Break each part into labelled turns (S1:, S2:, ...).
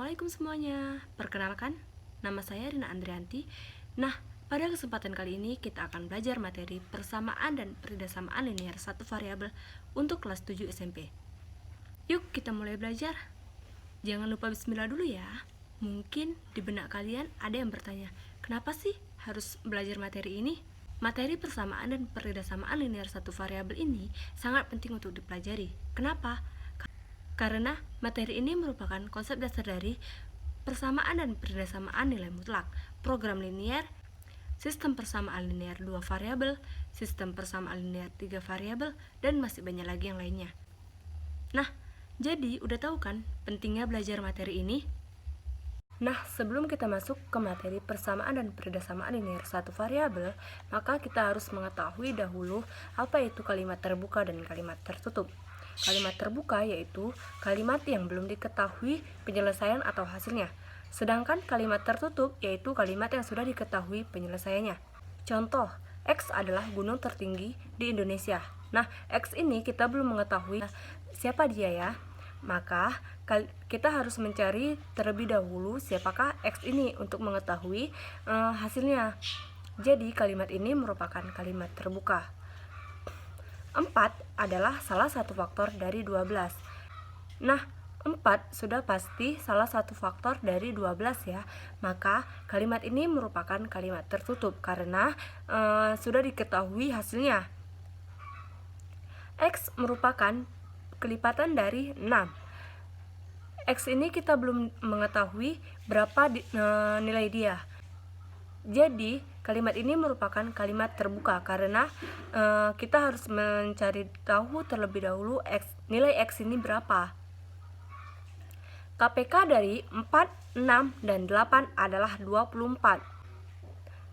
S1: Assalamualaikum semuanya. Perkenalkan, nama saya Rina Andrianti. Nah, pada kesempatan kali ini kita akan belajar materi persamaan dan persamaan linear satu variabel untuk kelas 7 SMP. Yuk kita mulai belajar. Jangan lupa bismillah dulu ya. Mungkin di benak kalian ada yang bertanya, kenapa sih harus belajar materi ini? Materi persamaan dan persamaan linear satu variabel ini sangat penting untuk dipelajari. Kenapa? Karena materi ini merupakan konsep dasar dari persamaan dan persamaan nilai mutlak, program linear, sistem persamaan linear 2 variabel, sistem persamaan linear 3 variabel, dan masih banyak lagi yang lainnya. Nah, jadi udah tahu kan pentingnya belajar materi ini? Nah, sebelum kita masuk ke materi persamaan dan persamaan linear satu variabel, maka kita harus mengetahui dahulu apa itu kalimat terbuka dan kalimat tertutup. Kalimat terbuka yaitu kalimat yang belum diketahui penyelesaian atau hasilnya. Sedangkan kalimat tertutup yaitu kalimat yang sudah diketahui penyelesaiannya. Contoh, X adalah gunung tertinggi di Indonesia. Nah, X ini kita belum mengetahui siapa dia ya. Maka kita harus mencari terlebih dahulu siapakah X ini untuk mengetahui hasilnya. Jadi kalimat ini merupakan kalimat terbuka. 4 adalah salah satu faktor dari 12. Nah, 4 sudah pasti salah satu faktor dari 12 ya. Maka kalimat ini merupakan kalimat tertutup karena sudah diketahui hasilnya. X merupakan kelipatan dari 6. X ini kita belum mengetahui berapa nilai dia. Jadi kalimat ini merupakan kalimat terbuka karena kita harus mencari tahu terlebih dahulu nilai X ini berapa. KPK dari 4, 6, dan 8 adalah 24.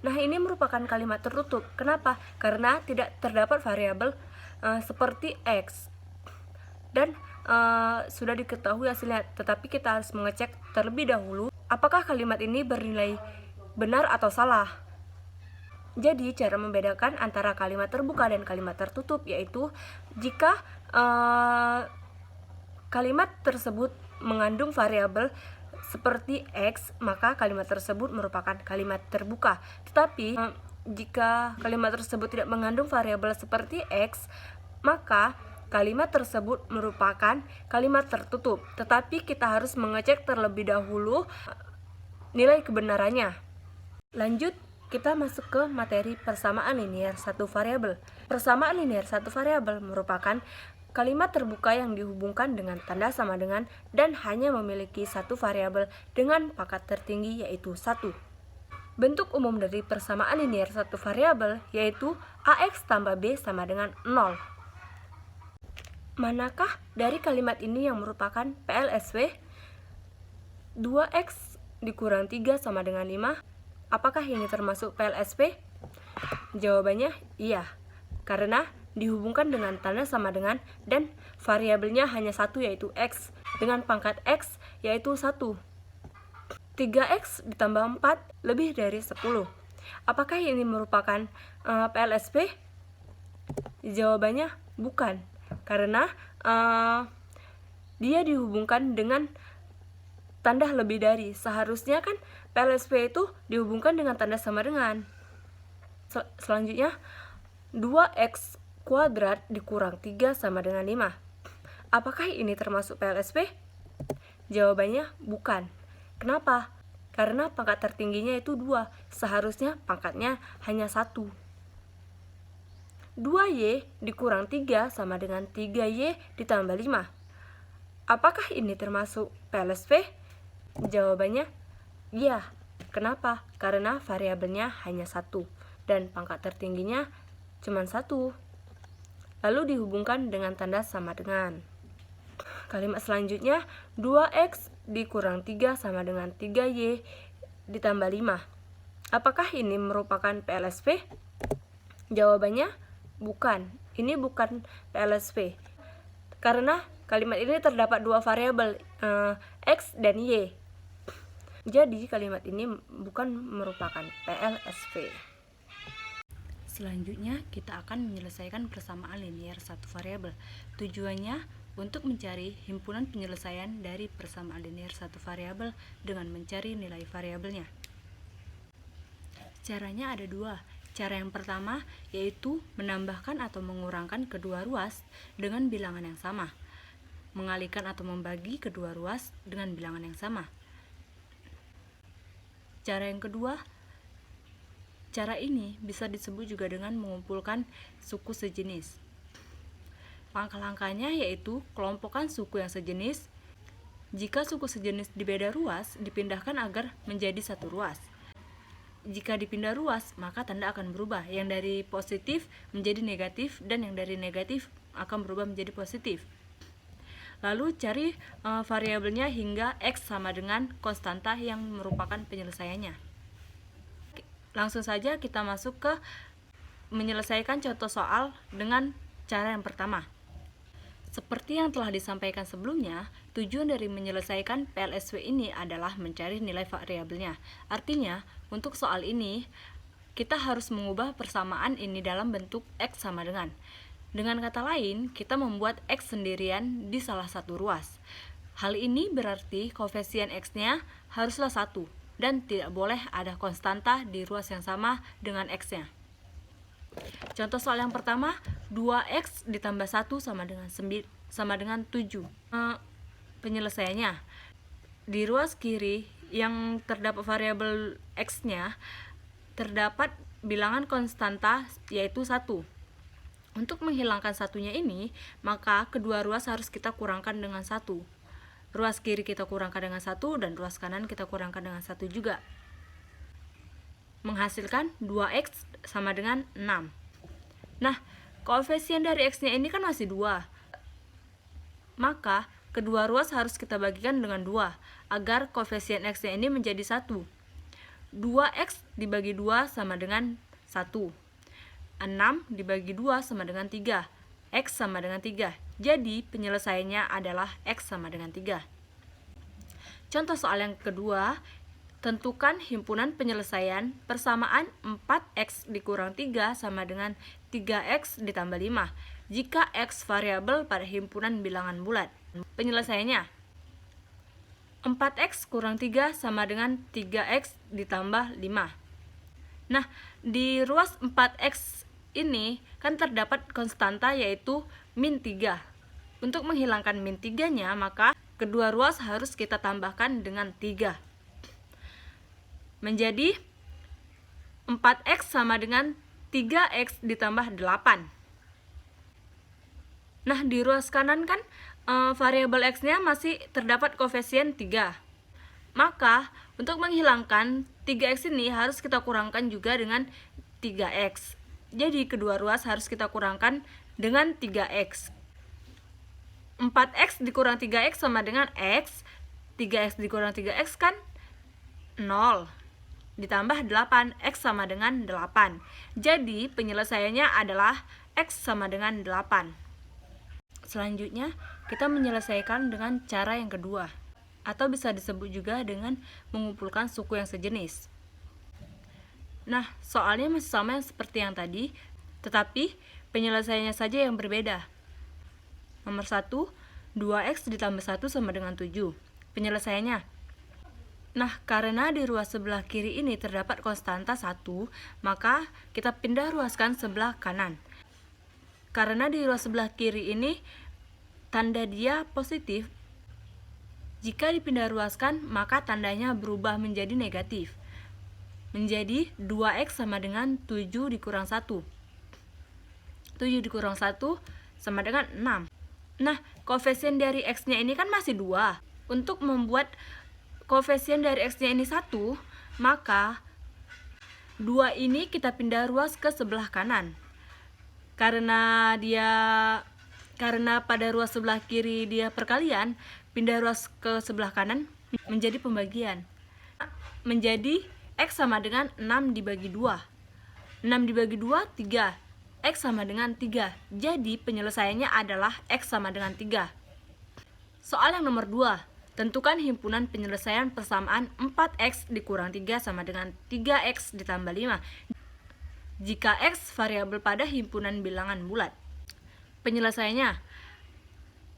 S1: Nah, ini merupakan kalimat tertutup. Kenapa? Karena tidak terdapat variabel seperti X. Dan sudah diketahui hasilnya, tetapi kita harus mengecek terlebih dahulu apakah kalimat ini bernilai benar atau salah. Jadi cara membedakan antara kalimat terbuka dan kalimat tertutup yaitu jika kalimat tersebut mengandung variabel seperti X, maka kalimat tersebut merupakan kalimat terbuka. Tetapi jika kalimat tersebut tidak mengandung variabel seperti X, maka kalimat tersebut merupakan kalimat tertutup. Tetapi kita harus mengecek terlebih dahulu nilai kebenarannya. Lanjut, kita masuk ke materi persamaan linear satu variabel. Persamaan linear satu variabel merupakan kalimat terbuka yang dihubungkan dengan tanda sama dengan dan hanya memiliki satu variabel dengan pangkat tertinggi yaitu 1. Bentuk umum dari persamaan linear satu variabel yaitu AX tambah B sama dengan 0. Manakah dari kalimat ini yang merupakan PLSW? 2X dikurang 3 sama dengan 5. Apakah ini termasuk PLSP? Jawabannya iya, karena dihubungkan dengan tanda sama dengan dan variabelnya hanya satu yaitu X dengan pangkat X yaitu 1. 3X ditambah 4 lebih dari 10. Apakah ini merupakan PLSP? Jawabannya bukan, karena dia dihubungkan dengan tanda lebih dari. Seharusnya kan PLSP itu dihubungkan dengan tanda sama dengan. Selanjutnya 2X kuadrat dikurang 3 sama dengan 5. Apakah ini termasuk PLSP? Jawabannya bukan. Kenapa? Karena pangkat tertingginya itu 2. Seharusnya pangkatnya hanya 1. 2Y dikurang 3 sama dengan 3Y ditambah 5. Apakah ini termasuk PLSP? Jawabannya iya. Kenapa? Karena variabelnya hanya 1 dan pangkat tertingginya cuma 1. Lalu dihubungkan dengan tanda sama dengan. Kalimat selanjutnya 2X dikurang 3 sama dengan 3Y ditambah 5. Apakah ini merupakan PLSP? Jawabannya bukan. Ini bukan PLSP. Karena kalimat ini terdapat dua variabel X dan Y. Jadi kalimat ini bukan merupakan PLSP. Selanjutnya kita akan menyelesaikan persamaan linear satu variabel. Tujuannya untuk mencari himpunan penyelesaian dari persamaan linear satu variabel dengan mencari nilai variabelnya. Caranya ada dua. Cara yang pertama yaitu menambahkan atau mengurangkan kedua ruas dengan bilangan yang sama, mengalihkan atau membagi kedua ruas dengan bilangan yang sama. Cara yang kedua, cara ini bisa disebut juga dengan mengumpulkan suku sejenis. Langkah-langkahnya yaitu kelompokkan suku yang sejenis. Jika suku sejenis di beda ruas, dipindahkan agar menjadi satu ruas. Jika dipindah ruas, maka tanda akan berubah. Yang dari positif menjadi negatif dan yang dari negatif akan berubah menjadi positif. Lalu cari variabelnya hingga X sama dengan konstanta yang merupakan penyelesaiannya. Langsung saja kita masuk ke menyelesaikan contoh soal dengan cara yang pertama. Seperti yang telah disampaikan sebelumnya, tujuan dari menyelesaikan PLSW ini adalah mencari nilai variabelnya. Artinya, untuk soal ini, kita harus mengubah persamaan ini dalam bentuk X sama dengan. Dengan kata lain, kita membuat X sendirian di salah satu ruas. Hal ini berarti koefisien X-nya haruslah 1, dan tidak boleh ada konstanta di ruas yang sama dengan X-nya. Contoh soal yang pertama, 2x ditambah 1 sama dengan 7. Penyelesaiannya, di ruas kiri yang terdapat variabel x-nya terdapat bilangan konstanta yaitu 1. Untuk menghilangkan satunya ini, maka kedua ruas harus kita kurangkan dengan 1. Ruas kiri kita kurangkan dengan 1 dan ruas kanan kita kurangkan dengan 1 juga. Menghasilkan 2x sama dengan 6. Nah, koefisien dari x-nya ini kan masih 2. Maka, kedua ruas harus kita bagikan dengan 2, agar koefisien x-nya ini menjadi 1. 2x dibagi 2 sama dengan 1. 6 dibagi 2 sama dengan 3. X sama dengan 3. Jadi, penyelesaiannya adalah x sama dengan 3. Contoh soal yang kedua, tentukan himpunan penyelesaian persamaan 4x dikurang 3 sama dengan 3x ditambah 5 jika x variabel pada himpunan bilangan bulat. Penyelesaiannya, 4x kurang 3 sama dengan 3x ditambah 5. Nah, di ruas 4x ini kan terdapat konstanta yaitu min 3. Untuk menghilangkan min 3-nya, maka kedua ruas harus kita tambahkan dengan 3. Menjadi 4x sama dengan 3x ditambah 8. Nah, di ruas kanan kan variabel x-nya masih terdapat koefisien 3. Maka, untuk menghilangkan 3x ini harus kita kurangkan juga dengan 3x. Jadi, kedua ruas harus kita kurangkan dengan 3x. 4x dikurang 3x sama dengan x. 3x dikurang 3x kan 0. Ditambah 8, x sama dengan 8. Jadi, penyelesaiannya adalah x sama dengan 8. Selanjutnya, kita menyelesaikan dengan cara yang kedua, atau bisa disebut juga dengan mengumpulkan suku yang sejenis. Nah, soalnya masih sama seperti yang tadi, tetapi penyelesaiannya saja yang berbeda. Nomor 1, 2x ditambah 1 sama dengan 7. Penyelesaiannya, nah, karena di ruas sebelah kiri ini terdapat konstanta 1, maka kita pindah ruaskan sebelah kanan. Karena di ruas sebelah kiri ini tanda dia positif, jika dipindah ruaskan, maka tandanya berubah menjadi negatif. Menjadi 2x sama dengan 7 dikurang 1. 7 dikurang 1 sama dengan 6. Nah, koefisien dari x-nya ini kan masih 2. Untuk membuat koefisien dari x-nya ini 1, maka 2 ini kita pindah ruas ke sebelah kanan. Karena pada ruas sebelah kiri dia perkalian, pindah ruas ke sebelah kanan menjadi pembagian. Menjadi x sama dengan 6 dibagi 2. 6 dibagi 2, 3. X sama dengan 3. Jadi penyelesaiannya adalah x sama dengan 3. Soal yang nomor 2. Tentukan himpunan penyelesaian persamaan 4x dikurang 3 sama dengan 3x ditambah 5 jika x variabel pada himpunan bilangan bulat. Penyelesaiannya,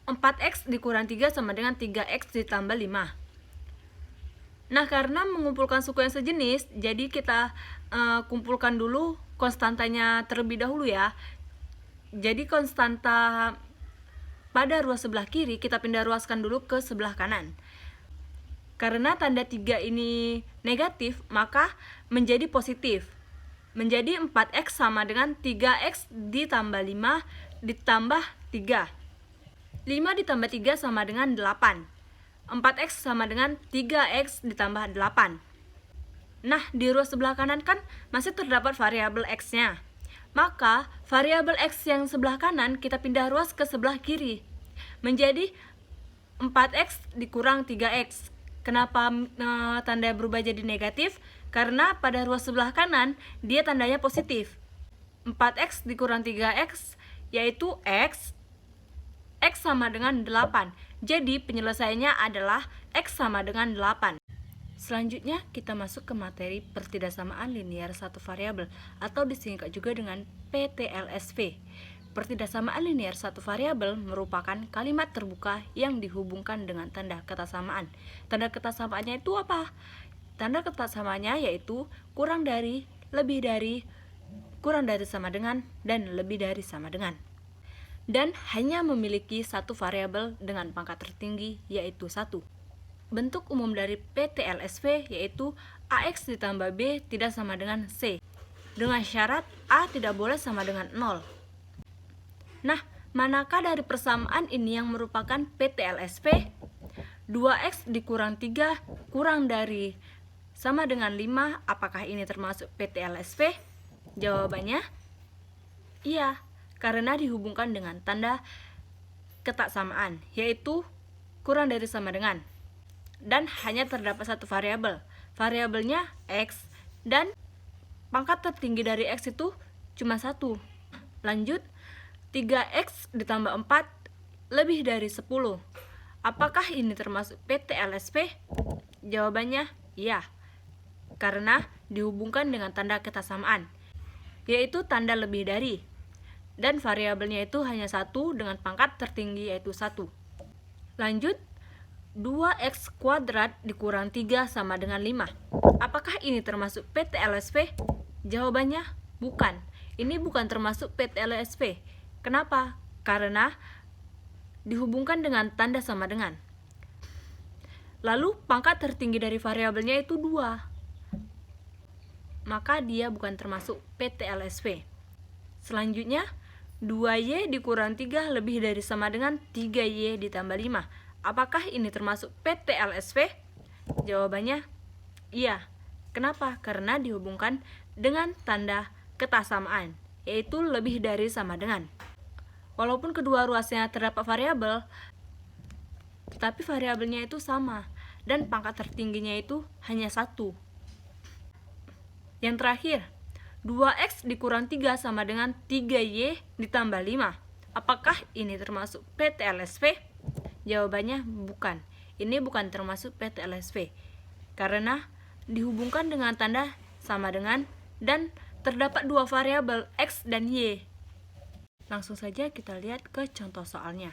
S1: 4x dikurang 3 sama dengan 3x ditambah 5. Nah, karena mengumpulkan suku yang sejenis, jadi kita kumpulkan dulu konstantanya terlebih dahulu ya. Jadi konstanta pada ruas sebelah kiri kita pindah ruaskan dulu ke sebelah kanan. Karena tanda 3 ini negatif, maka menjadi positif. Menjadi 4x sama dengan 3x ditambah 5 ditambah 3. 5 ditambah 3 sama dengan 8. 4x sama dengan 3x ditambah 8. Nah, di ruas sebelah kanan kan masih terdapat variabel x-nya. Maka, variabel x yang sebelah kanan kita pindah ruas ke sebelah kiri. Menjadi 4x dikurang 3x. Kenapa tanda berubah jadi negatif? Karena pada ruas sebelah kanan, dia tandanya positif. 4x dikurang 3x, yaitu x sama dengan 8. Jadi penyelesaiannya adalah x sama dengan 8. Selanjutnya kita masuk ke materi pertidaksamaan linier satu variabel atau disingkat juga dengan PTLSV. Pertidaksamaan linier satu variabel merupakan kalimat terbuka yang dihubungkan dengan tanda kata samaan. Tanda kata samaannya itu apa? Tanda kata samaannya yaitu kurang dari, lebih dari, kurang dari sama dengan, dan lebih dari sama dengan. Dan hanya memiliki satu variabel dengan pangkat tertinggi yaitu 1. Bentuk umum dari PTLSV yaitu AX ditambah B tidak sama dengan C, dengan syarat A tidak boleh sama dengan 0. Nah, manakah dari persamaan ini yang merupakan PTLSV? 2x dikurang 3 kurang dari sama dengan 5, apakah ini termasuk PTLSV? Jawabannya iya, karena dihubungkan dengan tanda ketaksamaan, yaitu kurang dari sama dengan. Dan hanya terdapat satu variabel. Variabelnya x, dan pangkat tertinggi dari x itu cuma 1. Lanjut, 3x ditambah 4 lebih dari 10. Apakah ini termasuk PTLSV? Jawabannya iya, karena dihubungkan dengan tanda ketaksamaan, yaitu tanda lebih dari. Dan variabelnya itu hanya 1 dengan pangkat tertinggi yaitu 1. Lanjut, 2x kuadrat dikurang 3 sama dengan 5. Apakah ini termasuk PTLSV? Jawabannya bukan. Ini bukan termasuk PTLSV. Kenapa? Karena dihubungkan dengan tanda sama dengan. Lalu pangkat tertinggi dari variabelnya itu 2. Maka dia bukan termasuk PTLSV. Selanjutnya, 2y dikurang 3 lebih dari sama dengan 3y ditambah 5. Apakah ini termasuk PTLSV? Jawabannya iya. Kenapa? Karena dihubungkan dengan tanda ketaksamaan, yaitu lebih dari sama dengan. Walaupun kedua ruasnya terdapat variabel, tetapi variabelnya itu sama, dan pangkat tertingginya itu hanya 1. Yang terakhir, 2x dikurang 3 sama dengan 3y ditambah 5. Apakah ini termasuk PTLSV? Jawabannya bukan. Ini bukan termasuk PTLSV. Karena dihubungkan dengan tanda sama dengan dan terdapat dua variabel x dan y. Langsung saja kita lihat ke contoh soalnya.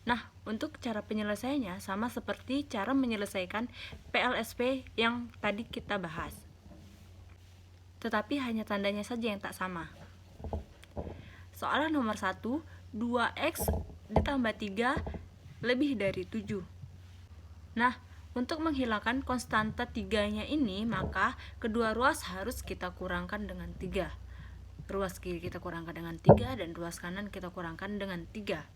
S1: Nah, untuk cara penyelesaiannya sama seperti cara menyelesaikan PLSV yang tadi kita bahas. Tetapi hanya tandanya saja yang tak sama. Soalan nomor 1, 2x ditambah 3 lebih dari 7. Nah, untuk menghilangkan konstanta 3-nya ini, maka kedua ruas harus kita kurangkan dengan 3. Ruas kiri kita kurangkan dengan 3 dan ruas kanan kita kurangkan dengan 3.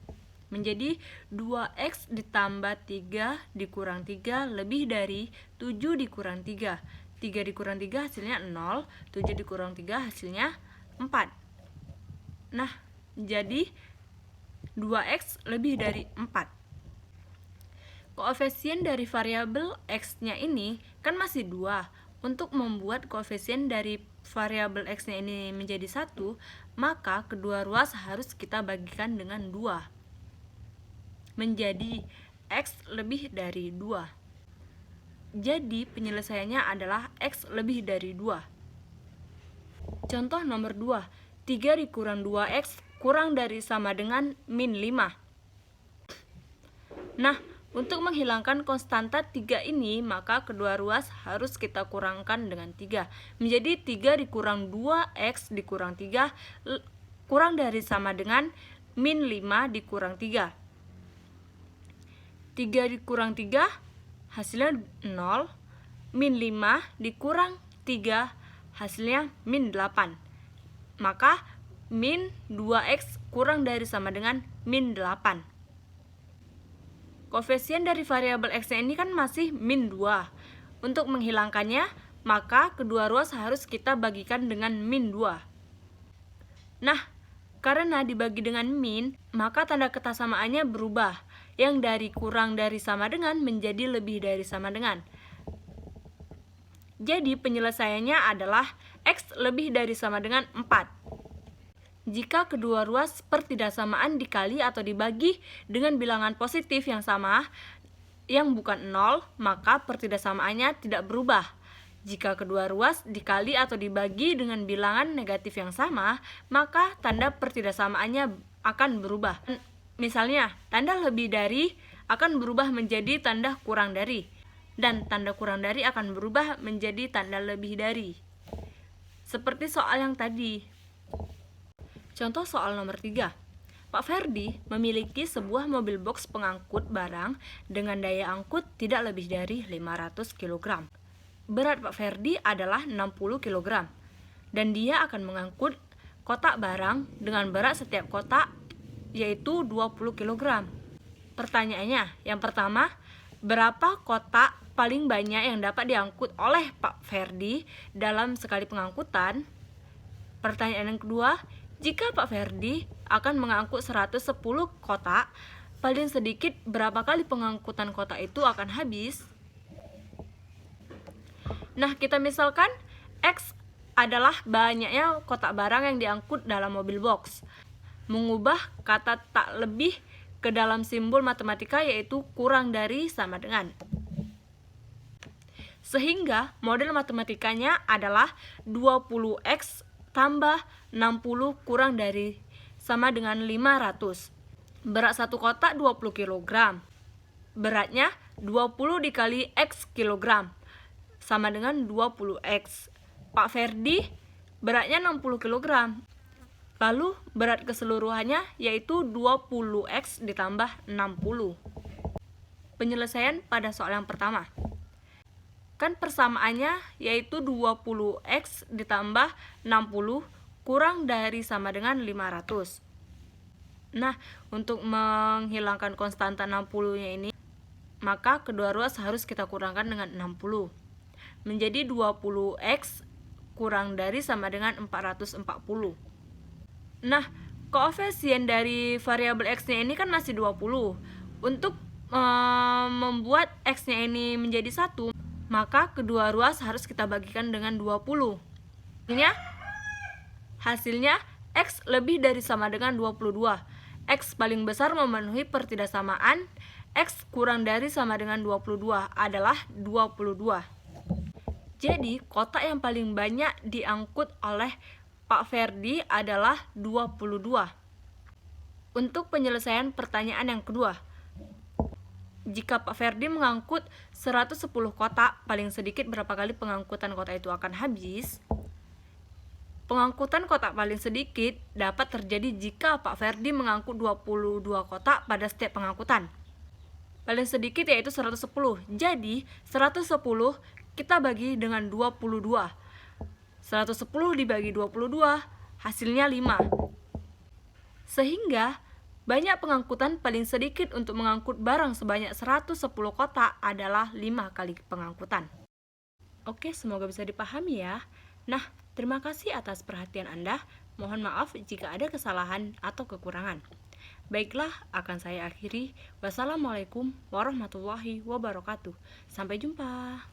S1: Menjadi 2x ditambah 3 dikurang 3 lebih dari 7 dikurang 3. 3 dikurang 3 hasilnya 0, 7 dikurang 3 hasilnya 4. Nah, jadi 2x lebih dari 4. Koefisien dari variabel x-nya ini kan masih 2. Untuk membuat koefisien dari variabel x-nya ini menjadi 1, maka kedua ruas harus kita bagikan dengan 2. Menjadi x lebih dari 2. Jadi penyelesaiannya adalah x lebih dari 2. Contoh nomor 2, 3 dikurang 2x kurang dari sama dengan min 5. Nah, untuk menghilangkan konstanta 3 ini, maka kedua ruas harus kita kurangkan dengan 3. Menjadi 3 dikurang 2x dikurang 3, kurang dari sama dengan min 5 dikurang 3. 3 dikurang 3, hasilnya 0. Min 5 dikurang 3, hasilnya min 8. Maka min 2x kurang dari sama dengan min 8. Koefisien dari variabel x ini kan masih min 2. Untuk menghilangkannya, maka kedua ruas harus kita bagikan dengan min 2. Nah, karena dibagi dengan min, maka tanda ketasamaannya berubah. Yang dari kurang dari sama dengan menjadi lebih dari sama dengan. Jadi penyelesaiannya adalah x lebih dari sama dengan 4. Jika kedua ruas pertidaksamaan dikali atau dibagi dengan bilangan positif yang sama, yang bukan 0, maka pertidaksamaannya tidak berubah. Jika kedua ruas dikali atau dibagi dengan bilangan negatif yang sama, maka tanda pertidaksamaannya akan berubah. Misalnya, tanda lebih dari akan berubah menjadi tanda kurang dari, dan tanda kurang dari akan berubah menjadi tanda lebih dari. Seperti soal yang tadi. Contoh soal nomor 3. Pak Ferdi memiliki sebuah mobil box pengangkut barang dengan daya angkut tidak lebih dari 500 kg. Berat Pak Ferdi adalah 60 kg. Dan dia akan mengangkut kotak barang dengan berat setiap kotak yaitu 20 kg. Pertanyaannya, yang pertama, berapa kotak paling banyak yang dapat diangkut oleh Pak Ferdi dalam sekali pengangkutan? Pertanyaan yang kedua, jika Pak Ferdi akan mengangkut 110 kotak, paling sedikit berapa kali pengangkutan kotak itu akan habis? Nah, kita misalkan X adalah banyaknya kotak barang yang diangkut dalam mobil box. Mengubah kata tak lebih ke dalam simbol matematika yaitu kurang dari sama dengan. Sehingga model matematikanya adalah 20x tambah 60 kurang dari sama dengan 500. Berat satu kotak 20 kg. Beratnya 20 dikali X kg sama dengan 20X. Pak Ferdi beratnya 60 kg. Lalu berat keseluruhannya yaitu 20X ditambah 60. Penyelesaian pada soal yang pertama. Kan persamaannya yaitu 20x ditambah 60 kurang dari sama dengan 500. Nah, untuk menghilangkan konstanta 60-nya ini, maka kedua ruas harus kita kurangkan dengan 60. Menjadi 20x kurang dari sama dengan 440. Nah, koefisien dari variabel x-nya ini kan masih 20. Untuk membuat x-nya ini menjadi 1, maka kedua ruas harus kita bagikan dengan 20. Hasilnya X lebih dari sama dengan 22. X paling besar memenuhi pertidaksamaan. X kurang dari sama dengan 22 adalah 22. Jadi kotak yang paling banyak diangkut oleh Pak Ferdi adalah 22. Untuk penyelesaian pertanyaan yang kedua, jika Pak Ferdi mengangkut 110 kotak, paling sedikit berapa kali pengangkutan kotak itu akan habis? Pengangkutan kotak paling sedikit dapat terjadi jika Pak Ferdi mengangkut 22 kotak pada setiap pengangkutan. Paling sedikit yaitu 110. Jadi, 110 kita bagi dengan 22. 110 dibagi 22, hasilnya 5. Sehingga banyak pengangkutan paling sedikit untuk mengangkut barang sebanyak 110 kotak adalah 5 kali pengangkutan. Oke, semoga bisa dipahami ya. Nah, terima kasih atas perhatian Anda. Mohon maaf jika ada kesalahan atau kekurangan. Baiklah, akan saya akhiri. Wassalamualaikum warahmatullahi wabarakatuh. Sampai jumpa.